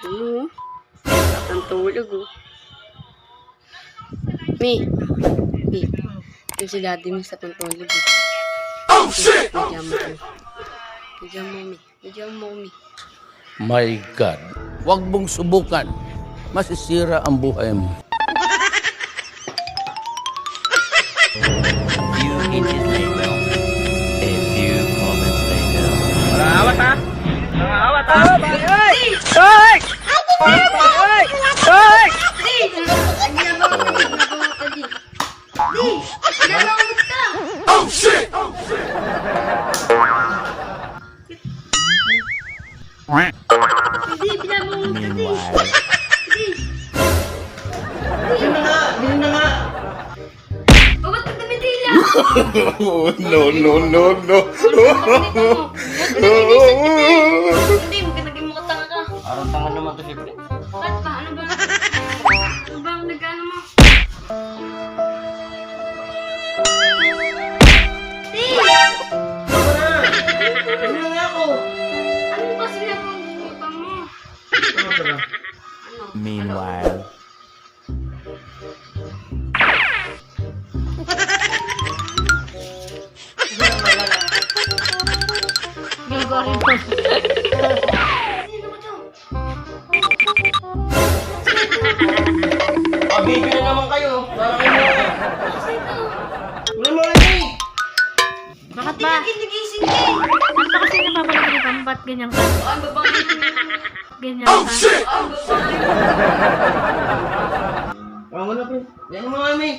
Ano? Ang tulog, oh. Mi. Yung si daddy mo sa pantulog, eh. Oh, shit! Medyo mo, Mi. My God, huwag mong subukan. Masisira ang buhay mo. Few inches later. A few moments later. Awat ha? Awat ha? Ay! Ay! Ay! Ay! Oh, shit! Hindi, pinabungot ka, di. Hindi na nga! O, ba't ka tumitila? No. Hindi, magkanagin mo katanga ka. Parang tanga naman to, siyempre. Ba't pa? Ano ba? Ano ba ang nag-ano mo? Di! Hindi na nga ako! Ano ba sila kung butang mo? Meanwhile. Gagarin mo. Video na naman kayo. Parang kayo mga. Wala mo rin eh. Bakit ba? Nagising ka eh. Ano kasi napapagalitan? Ba't ganyan ka? Ang babae mo. Ganyan ka? Ang babae mo. Tama na, pre. Yan mo nga, May.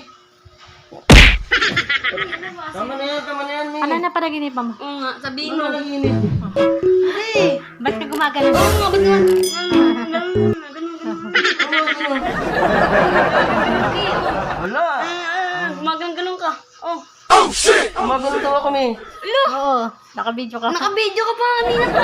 Tama na yan, May. Ano na panaginipan mo? Oo nga, sabihin Ano mo. na naginip? Hey! Ba't ka gumagano? Oo nga, ba't nga? Ganun. Wala. Gumaganong ka. Oh. Umagano daw ako, May. Alo! Oo, nakabidyo ka. Naka-video ka pa, kanina pa.